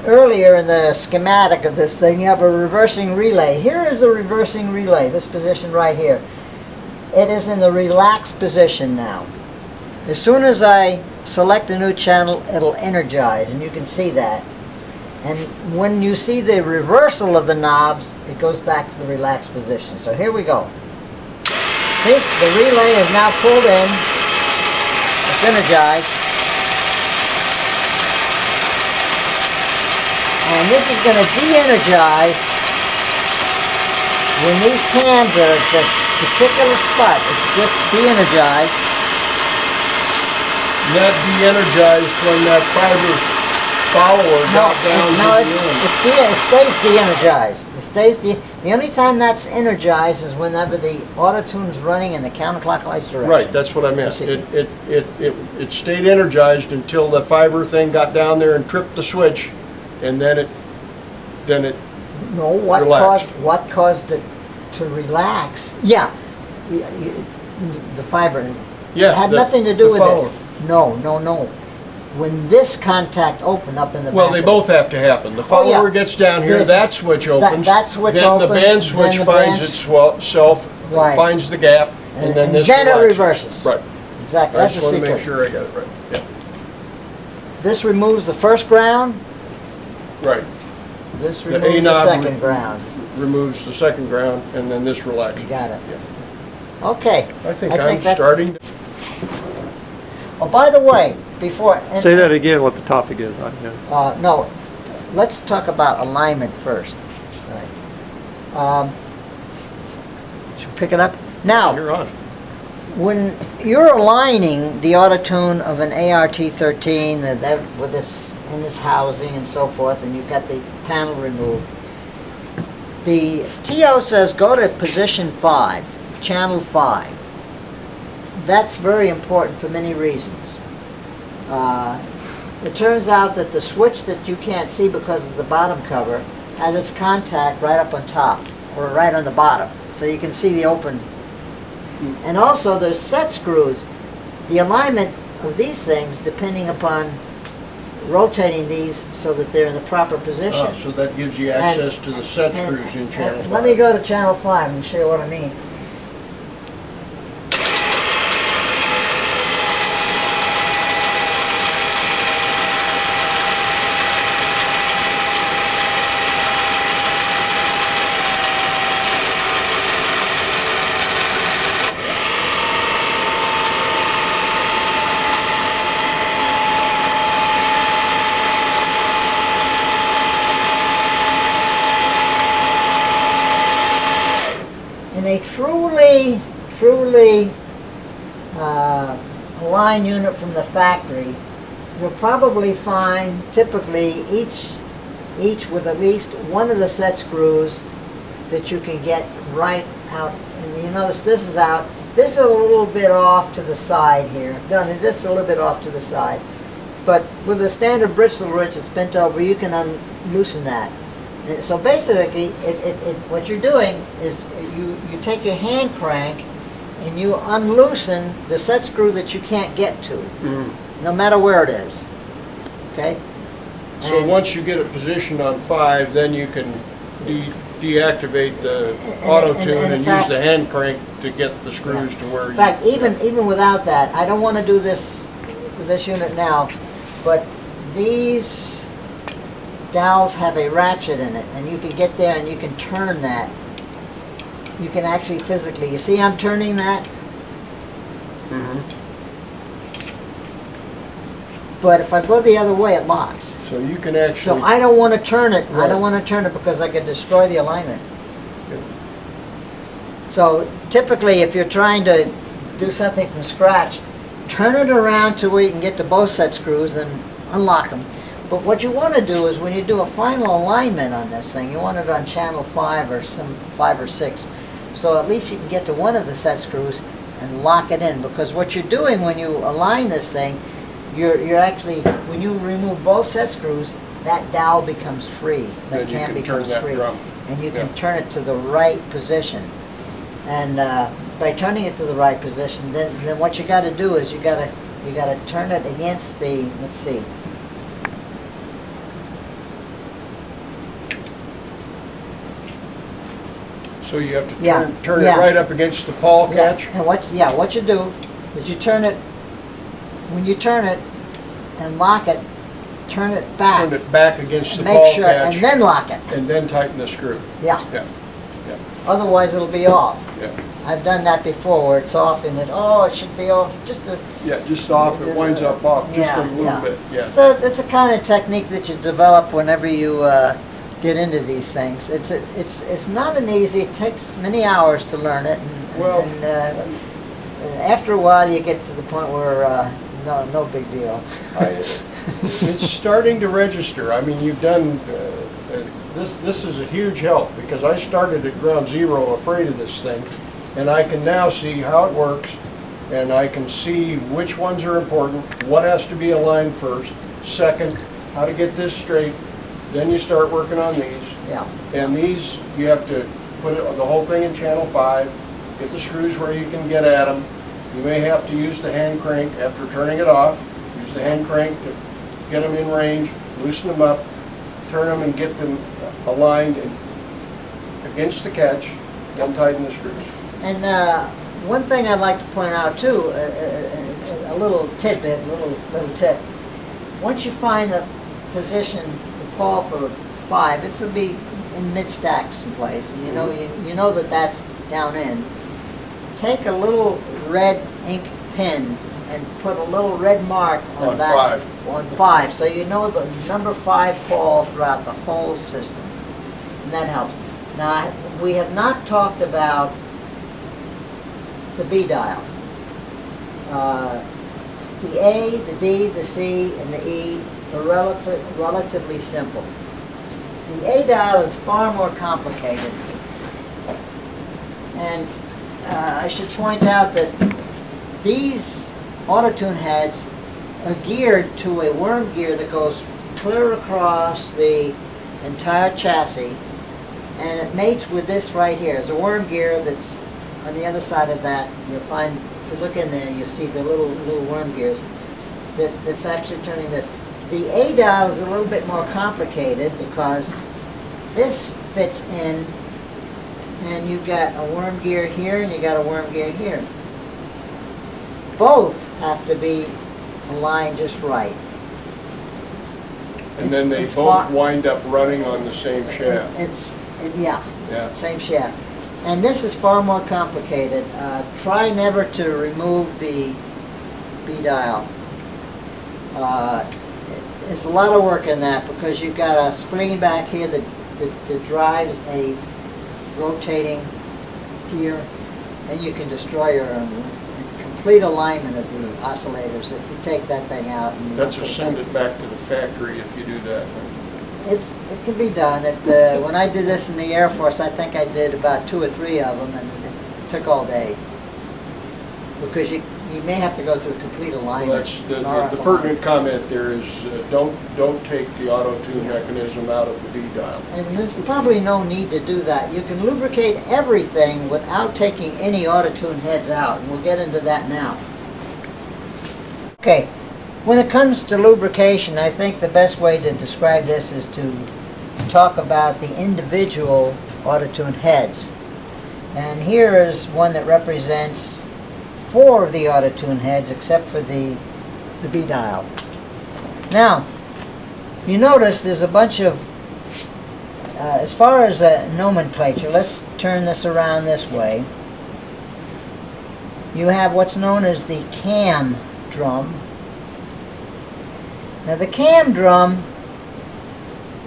earlier in the schematic of this thing, you have a reversing relay. Here is the reversing relay, this position right here. It is in the relaxed position now. As soon as I select a new channel, it'll energize, and you can see that. And when you see the reversal of the knobs, it goes back to the relaxed position. So here we go. See, the relay is now pulled in. It's energized. And this is going to de-energize when these cams are at the particular spot. It's just de-energized. Not de-energized when that fiber follower got down to the end. It stays de-energized. It stays the only time that's energized is whenever the AutoTune is running in the counterclockwise direction. Right, that's what I meant. It stayed energized until the fiber thing got down there and tripped the switch, and then it no, what caused it to relax? Yeah, the fiber. Yeah, it had nothing to do with this. No. When this contact opened up in the well, they both have to happen. The follower gets down here, that switch opens, that switch then opens, the band switch finds itself, finds the gap, and then this then it reverses. Right. Exactly. I That's the just want sequence. to make sure I got it right. Yeah. This removes the first ground. Right. This removes the second ground. Removes the second ground, and then this relaxes. You got it. Yeah. Okay. I think I'm starting to... Oh, by the way, before... Say that again, what the topic is. No, let's talk about alignment first. Right. Should we pick it up? Now, you're on. When you're aligning the AutoTune of an ART13 with this in this housing and so forth, and you've got the panel removed, the TO says go to position 5, channel 5. That's very important for many reasons. It turns out that the switch that you can't see because of the bottom cover has its contact right up on top, or right on the bottom, so you can see the open. And also there's set screws. The alignment of these things, depending upon rotating these so that they're in the proper position. Oh, so that gives you access to the set screws in channel 5. Let me go to channel 5 and show you what I mean. In a truly aligned unit from the factory, you'll probably find typically each with at least one of the set screws that you can get right out. And you notice this is out. This is a little bit off to the side here. This is a little bit off to the side. But with a standard bristle wrench that's bent over, you can loosen that. And so basically, what you're doing is you take your hand crank and you unloosen the set screw that you can't get to, no matter where it is. Okay? So once you get it positioned on 5, then you can deactivate the AutoTune and use the hand crank to get the screws to where you... In fact, even without that, I don't want to do this with this unit now, but these dowels have a ratchet in it, and you can get there and you can turn that. You can actually physically, you see I'm turning that? But if I go the other way, it locks. So you can actually... So I don't want to turn it. Right. I don't want to turn it because I could destroy the alignment. Good. So typically, if you're trying to do something from scratch, turn it around to where you can get to both set screws and unlock them. But what you want to do is when you do a final alignment on this thing, you want it on channel 5 or 5 or 6. So at least you can get to one of the set screws and lock it in. Because what you're doing when you align this thing, you're actually, when you remove both set screws, that dowel becomes free. That cam becomes free. And you can turn it to the right position. And by turning it to the right position, then what you got to do is you got to turn it against the, let's see. So you have to Yeah, turn yeah. it right up against the pawl Yeah, catch? and what you do is you turn it, when you turn it and lock it, turn it back. Turn it back against the and make pawl sure, catch. and then lock it. And then tighten the screw. Yeah. Yeah, yeah, Otherwise it'll be off. yeah. I've done that before where it's off and it should be off just a... Yeah, just off, it winds up off just Yeah, a little yeah. bit, yeah. So it's a kind of technique that you develop whenever you get into these things. It's not an easy. It takes many hours to learn it, and, Well, after a while you get to the point where no big deal. It's starting to register. I mean, you've done, this is a huge help because I started at ground zero afraid of this thing, and I can now see how it works, and I can see which ones are important, what has to be aligned first, second, how to get this straight, then you start working on these. Yeah. And these, you have to put the whole thing in channel 5, get the screws where you can get at them. You may have to use the hand crank after turning it off, use the hand crank to get them in range, loosen them up, turn them and get them aligned against the catch, then tighten the screws. And one thing I'd like to point out too, a little tidbit, little tip. Once you find the position, the pawl for 5, it's will be in mid-stack someplace. And you know that that's down in. Take a little red ink pen and put a little red mark on that 5. on 5, so you know the number 5 pawl throughout the whole system, and that helps. Now we have not talked about the B dial. The A, the D, the C, and the E are relatively simple. The A dial is far more complicated. And I should point out that these AutoTune heads are geared to a worm gear that goes clear across the entire chassis, and it mates with this right here. There's a worm gear that's on the other side of that. You'll find, if you look in there, you see the little worm gears that's actually turning this. The A dial is a little bit more complicated because this fits in, and you've got a worm gear here and you got a worm gear here. Both have to be aligned just right. And then they both wind up running on the same shaft. Yeah, same shaft. And this is far more complicated. Try never to remove the B dial. It's a lot of work in that because you've got a spring back here that drives a rotating gear, and you can destroy your complete alignment of the oscillators if you take that thing out. And That's just send it back to the factory if you do that. It can be done. When I did this in the Air Force, I think I did about 2 or 3 of them, and it took all day because you may have to go through complete alignment. Well, the pertinent comment there is don't take the AutoTune mechanism out of the B dial. And there's probably no need to do that. You can lubricate everything without taking any AutoTune heads out, and we'll get into that now. Okay, when it comes to lubrication, I think the best way to describe this is to talk about the individual AutoTune heads. And here is one that represents 4 of the AutoTune heads except for the B dial. Now, you notice there's a bunch of, as far as nomenclature, let's turn this around this way. You have what's known as the cam drum. Now the cam drum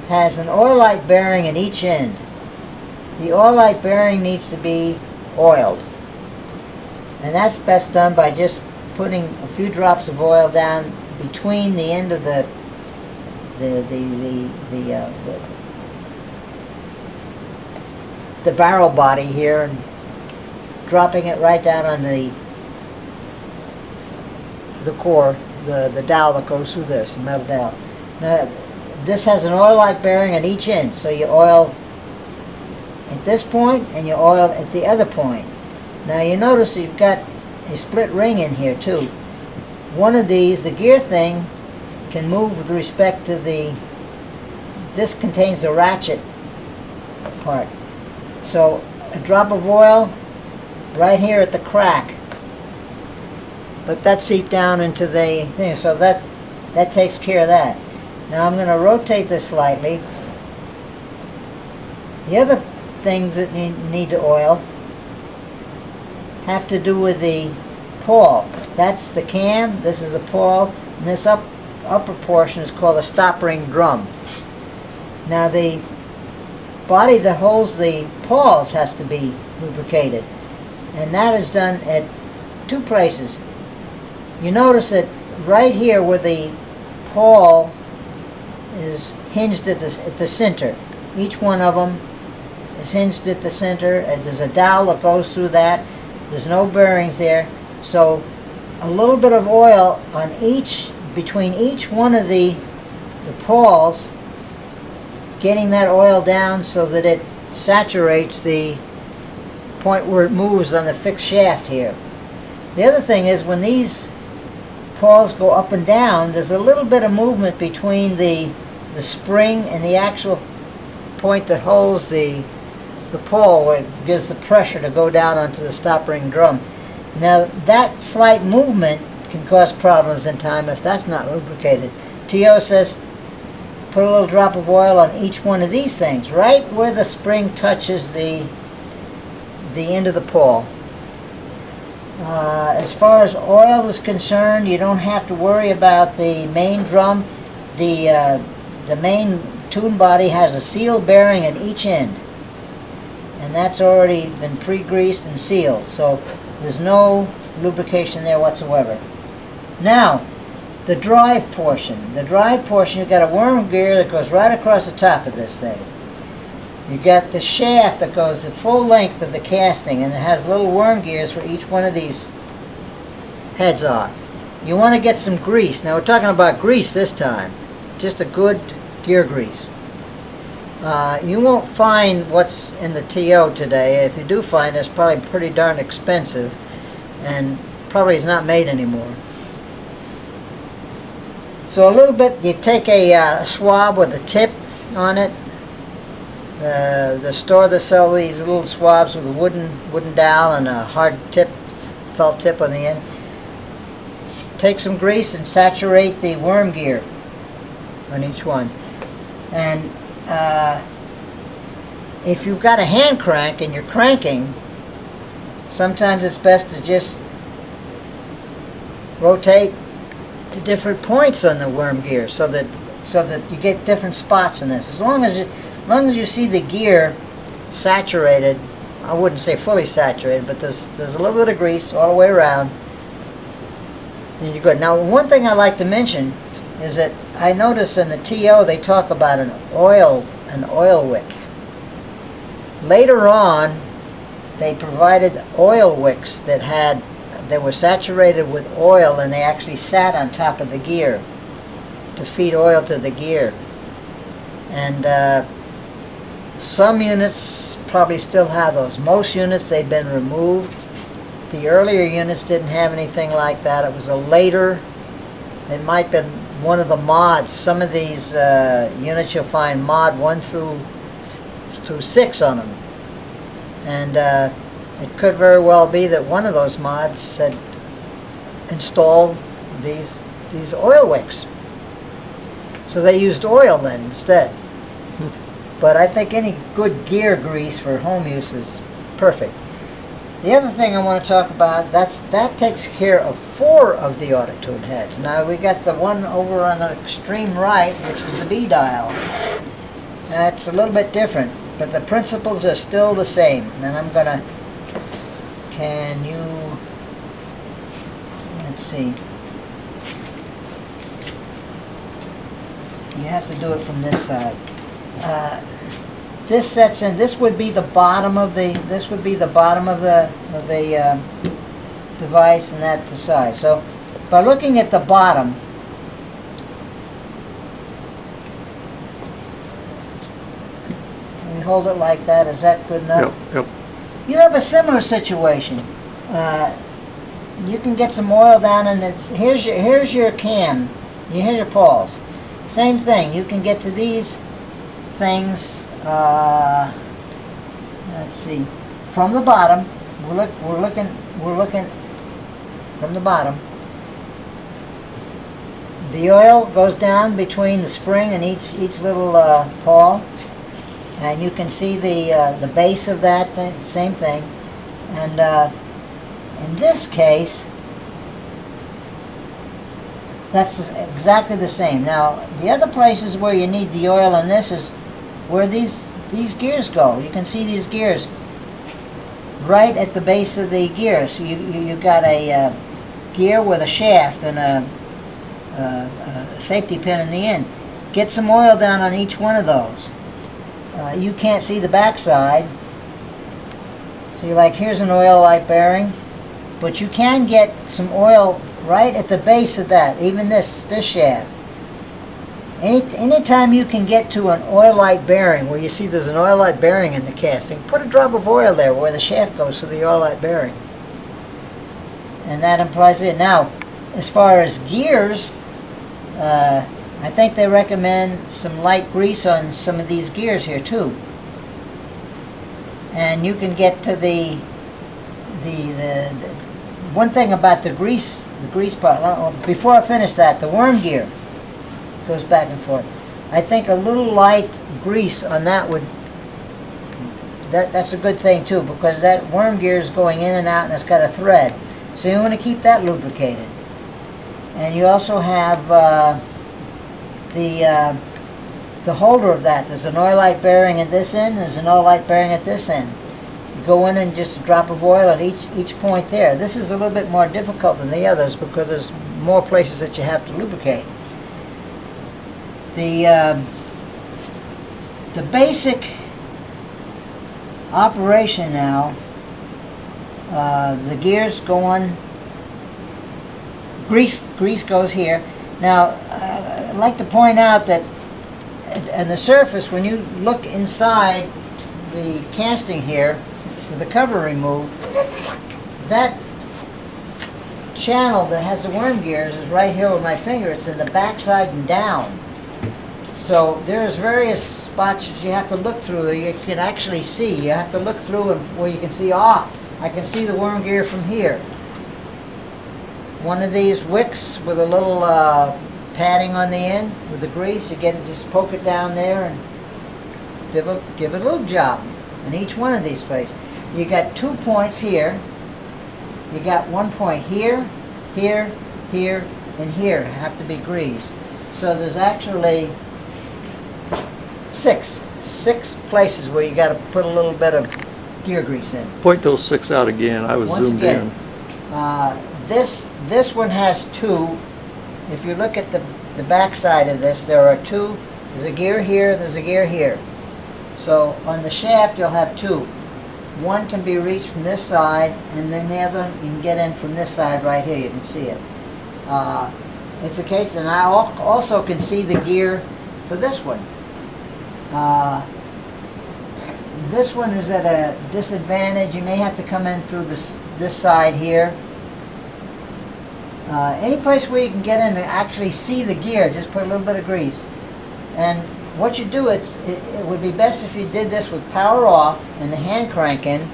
has an oilite bearing at each end. The oilite bearing needs to be oiled. And that's best done by just putting a few drops of oil down between the end of the barrel body here, and dropping it right down on the core, the dowel that goes through this, the metal dowel. Now, this has an oilite bearing at each end, so you oil at this point and you oil at the other point. Now you notice you've got a split ring in here too. One of these, the gear thing, can move with respect to this contains the ratchet part. So a drop of oil right here at the crack. But that seeped down into the thing, so that takes care of that. Now I'm going to rotate this slightly. The other things that need to oil have to do with the pawl. That's the cam, this is the pawl, and this upper portion is called a stop ring drum. Now the body that holds the pawls has to be lubricated, and that is done at two places. You notice that right here where the pawl is hinged at the center, each one of them is hinged at the center, and there's a dowel that goes through that. There's no bearings there, so a little bit of oil on between each one of the pawls, getting that oil down so that it saturates the point where it moves on the fixed shaft here. The other thing is, when these pawls go up and down, there's a little bit of movement between the spring and the actual point that holds the pawl, where it gives the pressure to go down onto the stop ring drum. Now that slight movement can cause problems in time if that's not lubricated. TO says put a little drop of oil on each one of these things, right where the spring touches the end of the pawl. As far as oil is concerned, you don't have to worry about the main drum. The main tune body has a seal bearing at each end, and that's already been pre-greased and sealed, so there's no lubrication there whatsoever. Now, the drive portion. The drive portion, you've got a worm gear that goes right across the top of this thing. You've got the shaft that goes the full length of the casting, and it has little worm gears for each one of these heads are. You want to get some grease. Now we're talking about grease this time. Just a good gear grease. You won't find what's in the TO today. If you do find it, it's probably pretty darn expensive, and probably is not made anymore. So a little bit, you take a swab with a tip on it. The store that sell these little swabs with a wooden dowel and a hard tip, felt tip on the end. Take some grease and saturate the worm gear on each one. And if you've got a hand crank and you're cranking, sometimes it's best to just rotate to different points on the worm gear so that you get different spots in this. As long as you see the gear saturated, I wouldn't say fully saturated, but there's a little bit of grease all the way around, and you're good. Now, one thing I like to mention is that I notice in the TO they talk about an oil wick. Later on, they provided oil wicks that were saturated with oil, and they actually sat on top of the gear to feed oil to the gear. And some units probably still have those. Most units, they've been removed. The earlier units didn't have anything like that. It was a later, it might have been one of the mods. Some of these units you'll find mod 1 through 6 on them. And it could very well be that one of those mods had installed these oil wicks. So they used oil then instead. But I think any good gear grease for home use is perfect. The other thing I want to talk about, that takes care of 4 of the AutoTune heads. Now we got the one over on the extreme right, which is the B dial. That's a little bit different, but the principles are still the same. And I'm gonna, let's see. You have to do it from this side. This sets in. This would be the bottom of the. This would be the bottom of the device, and that the side. So, by looking at the bottom, can we hold it like that? Is that good enough? Yep. You have a similar situation. You can get some oil down, and here's your cam. Here's your pawls. Same thing. You can get to these things. Let's see. from the bottom, we're looking from the bottom. The oil goes down between the spring and each little pawl, and you can see the base of that same thing. And in this case, that's exactly the same. Now, the other places where you need the oil on this is where these gears go. You can see these gears right at the base of the gear. So you've got a gear with a shaft and a safety pin in the end. Get some oil down on each one of those. You can't see the backside. See, like here's an oil light bearing, but you can get some oil right at the base of that, even this shaft. Anytime you can get to an oil light bearing, where you see there's an oil light bearing in the casting, put a drop of oil there where the shaft goes to the oil light bearing. And that implies it. Now, as far as gears, I think they recommend some light grease on some of these gears here too. And you can get to the one thing about the grease part. Before I finish that, the worm gear goes back and forth. I think a little light grease on that that's a good thing too, because that worm gear is going in and out and it's got a thread. So you want to keep that lubricated. And you also have the holder of that. There's an oil light bearing at this end, there's an oil light bearing at this end. You go in and just a drop of oil at each point there. This is a little bit more difficult than the others because there's more places that you have to lubricate. The basic operation now, the gears go on, grease goes here. Now, I'd like to point out that on the surface, when you look inside the casting here, with the cover removed, that channel that has the worm gears is right here with my finger. It's in the backside and down. So there's various spots that you have to look through that you can actually see. You have to look through and where you can see, I can see the worm gear from here. One of these wicks with a little padding on the end with the grease, you just poke it down there and give it a little job in each one of these places. You got 2 points here. You got 1 point here, here, here, and here have to be greased. So there's actually six places where you got to put a little bit of gear grease in. Point those 6 out again. I was Once zoomed again, in. this one has 2. If you look at the back side of this, there are 2. There's a gear here, there's a gear here. So on the shaft you'll have 2. One can be reached from this side, and then the other you can get in from this side right here. You can see it. It's a case, and I also can see the gear for this one. This one is at a disadvantage. You may have to come in through this side here. Any place where you can get in and actually see the gear, just put a little bit of grease. And what you do, it would be best if you did this with power off and the hand crank in,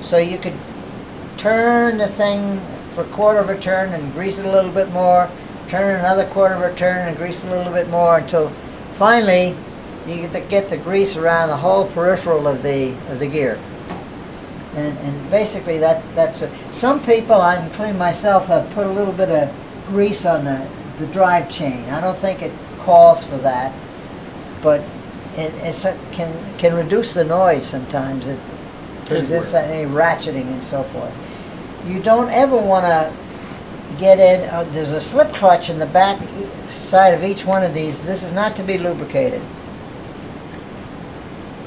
so you could turn the thing for a quarter of a turn and grease it a little bit more, turn another quarter of a turn and grease it a little bit more, until finally you get the grease around the whole peripheral of the gear. And basically that's it. Some people, including myself, have put a little bit of grease on the drive chain. I don't think it calls for that, but it can reduce the noise sometimes. It reduces any ratcheting and so forth. You don't ever want to get in. There's a slip clutch in the back side of each one of these. This is not to be lubricated.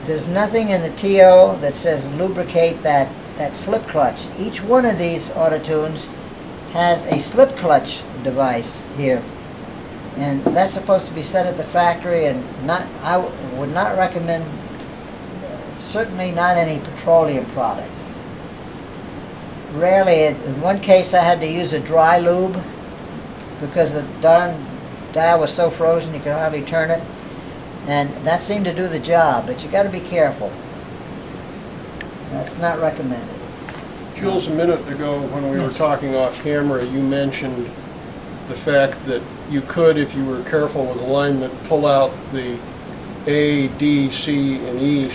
There's nothing in the TO that says lubricate that slip clutch. Each one of these AutoTunes has a slip clutch device here, and that's supposed to be set at the factory, and I would not recommend, certainly not any petroleum product. Rarely, in one case I had to use a dry lube because the darn dial was so frozen you could hardly turn it. And that seemed to do the job, but you got to be careful. That's not recommended. Jules, a minute ago when we were talking off camera, you mentioned the fact that you could, if you were careful with alignment, pull out the A, D, C, and E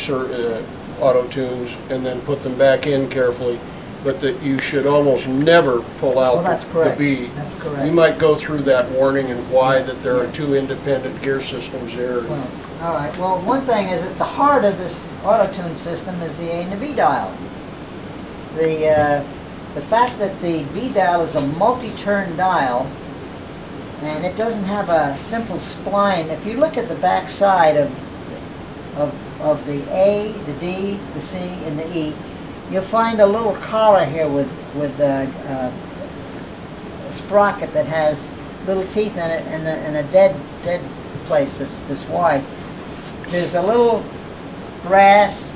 auto-tunes and then put them back in carefully, but that you should almost never pull out Well, that's the correct. B. That's correct. You might go through that warning and why that there are two independent gear systems there. Well, all right. Well, one thing is at the heart of this AutoTune system is the A and the B dial. The fact that the B dial is a multi-turn dial and it doesn't have a simple spline. If you look at the back side of the A, the D, the C, and the E, you'll find a little collar here with a sprocket that has little teeth in it and a dead place that's wide. There's a little brass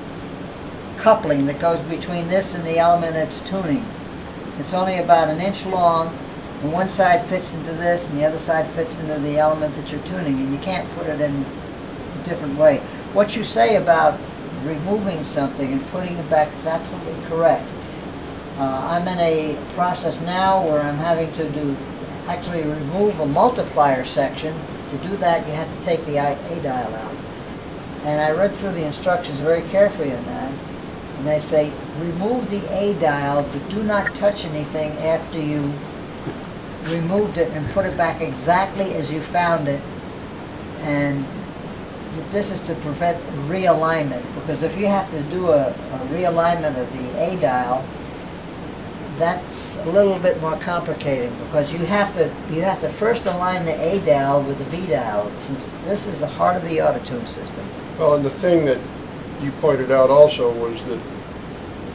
coupling that goes between this and the element it's tuning. It's only about 1 inch long, and one side fits into this and the other side fits into the element that you're tuning, and you can't put it in a different way. What you say about removing something and putting it back is absolutely correct. I'm in a process now where I'm having to actually remove a multiplier section. To do that, you have to take the A dial out. And I read through the instructions very carefully on that. And they say, remove the A dial, but do not touch anything after you removed it, and put it back exactly as you found it. And this is to prevent realignment, because if you have to do a realignment of the A dial, that's a little bit more complicated, because you have to first align the A dial with the B dial, since this is the heart of the AutoTune system. Well, and the thing that you pointed out also was that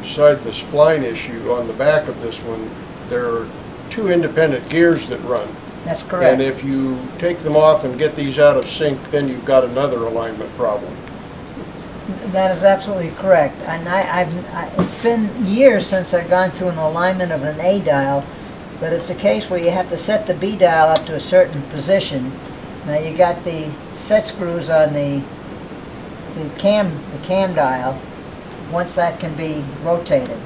beside the spline issue on the back of this one, there are two independent gears that run. That's correct. And if you take them off and get these out of sync, then you've got another alignment problem. That is absolutely correct. And it's been years since I've gone through an alignment of an A dial, but it's a case where you have to set the B dial up to a certain position. Now you got the set screws on the cam dial. Once that can be rotated,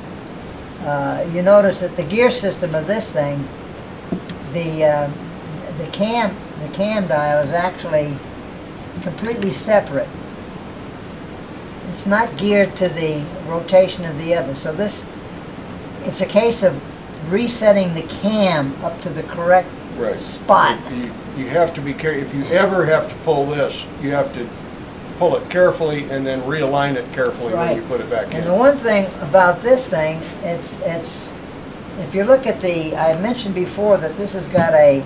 you notice that the gear system of this thing, the cam dial is actually completely separate. It's not geared to the rotation of the other. So it's a case of resetting the cam up to the correct spot. You have to be careful. If you ever have to pull this, you have to pull it carefully and then realign it carefully when you put it back in. And the one thing about this thing, it's if you look at I mentioned before that this has got a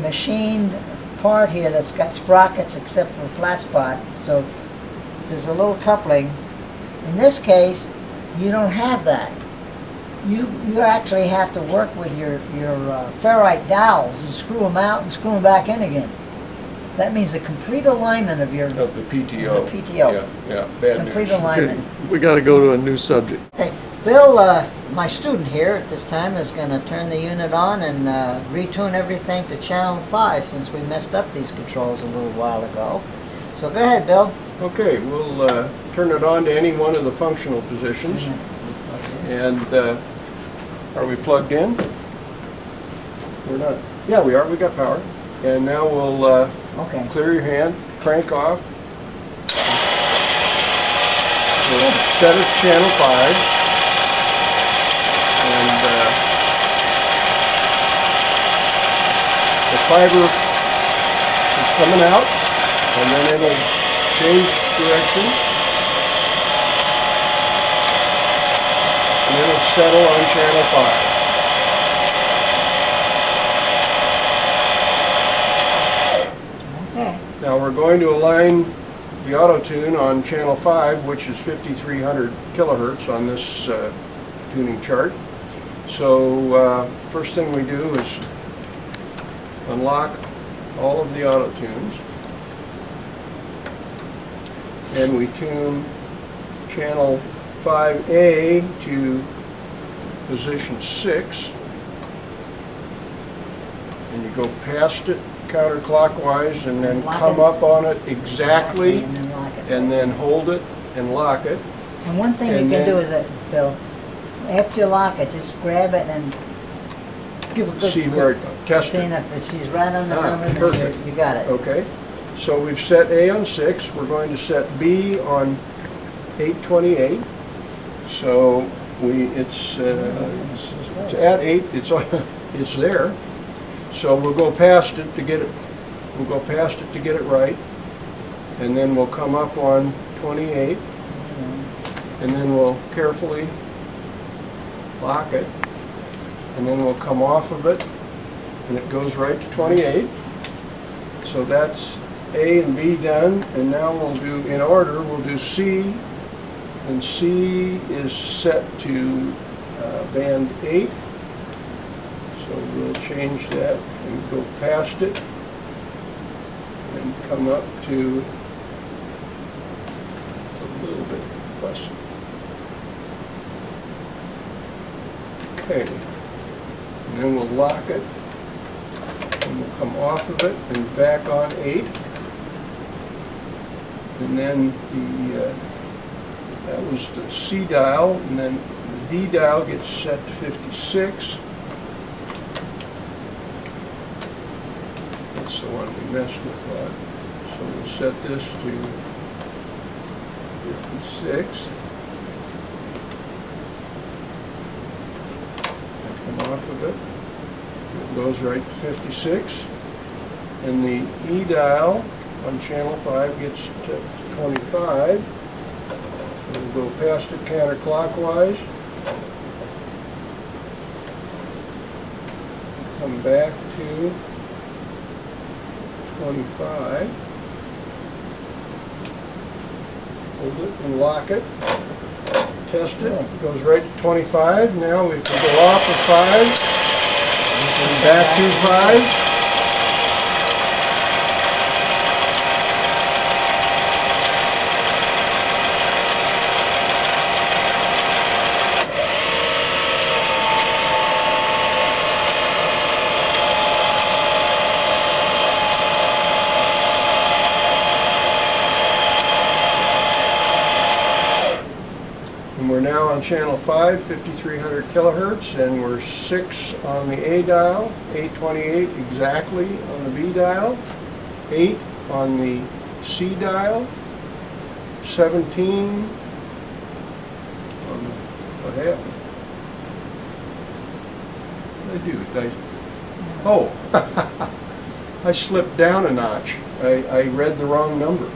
machined part here that's got sprockets except for a flat spot. So there's a little coupling. In this case, you don't have that. You actually have to work with your ferrite dowels and screw them out and screw them back in again. That means a complete alignment of the PTO. Yeah, bad complete news. alignment. We got to go to a new subject. Okay, Bill, my student here at this time, is going to turn the unit on and retune everything to channel 5, since we messed up these controls a little while ago. So go ahead, Bill. Okay, we'll turn it on to any one of the functional positions. And are we plugged in? We're not. Yeah, we are. We got power. And now we'll clear your hand, crank off. We'll set it to channel 5. And the fiber is coming out, and then it'll change direction. And it'll settle on channel 5. Now we're going to align the AutoTune on channel 5, which is 5300 kilohertz on this tuning chart. So first thing we do is unlock all of the AutoTunes, and we tune channel 5A to position 6, and you go past it counterclockwise and then come up on it exactly, and then hold it and lock it. And one thing And you can then- do is, Bill, after you lock it, just grab it and give a good See where, test seeing it. if she's right on the Ah, number, then perfect. you got it. Okay, so we've set A on 6, we're going to set B on 828. So it's at 8, it's there. So we'll go past it to get it, right. And then we'll come up on 28, and then we'll carefully lock it. And then we'll come off of it, and it goes right to 28. So that's A and B done, and now we'll do, in order, we'll do C, and C is set to band 8. So we'll change that and go past it, and come up to, it's a little bit fussy. Okay. And then we'll lock it, and we'll come off of it and back on 8. And then that was the C dial, and then the D dial gets set to 56. That's the one we messed with a lot. So we'll set this to 56. Come off of it. It goes right to 56. And the E dial on channel 5 gets to 25. We'll go past it counterclockwise. Come back to 25. Hold it and lock it. Test it. It goes right to 25. Now we can go off of 5 and back to 5. And we're now on channel 5, 5300 kilohertz, and we're 6 on the A dial, 828 exactly on the B dial, 8 on the C dial, 17 on the, what happened? What did I do? Oh, I slipped down a notch. I read the wrong number.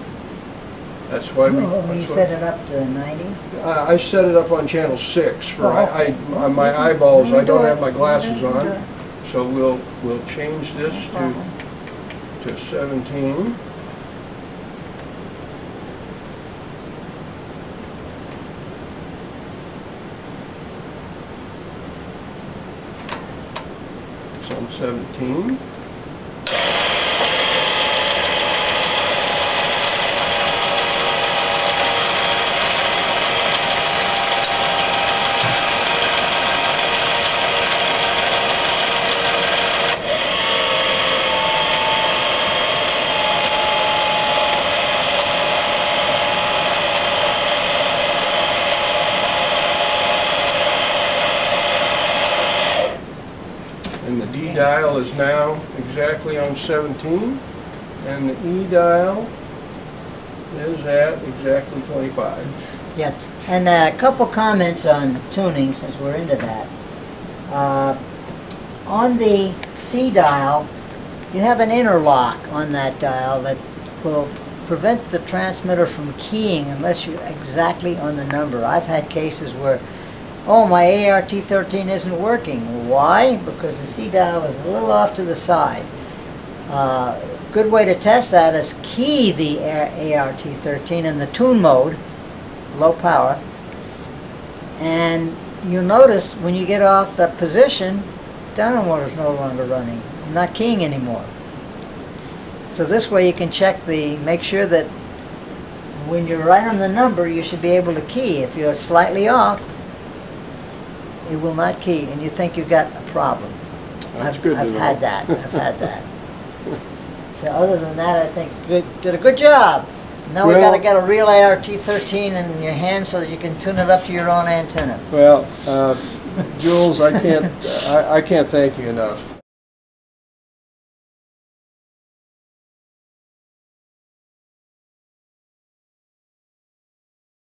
That's why we. Oh, you that's set why- it up to 90? I set it up on channel 6 for Oh, okay. on my eyeballs. I don't have my Do glasses it. on, so we'll change this No problem. to 17. It's on 17. And the D dial is now exactly on 17, and the E dial is at exactly 25. Yes, and a couple comments on tuning since we're into that. On the C dial, you have an interlock on that dial that will prevent the transmitter from keying unless you're exactly on the number. I've had cases where, oh, my ART13 isn't working. Why? Because the C dial is a little off to the side. Good way to test that is key the ART13 in the tune mode, low power, and you'll notice when you get off the position, dyno motor is no longer running, not keying anymore. So this way you can check make sure that when you're right on the number, you should be able to key. If you're slightly off, it will not key, and you think you've got a problem. That's good to I've know. had that. I've had that. So other than that, I think did a good job. Now we Well- gotta get a real ART-13 in your hand so that you can tune it up to your own antenna. Well, Jules, I can't thank you enough.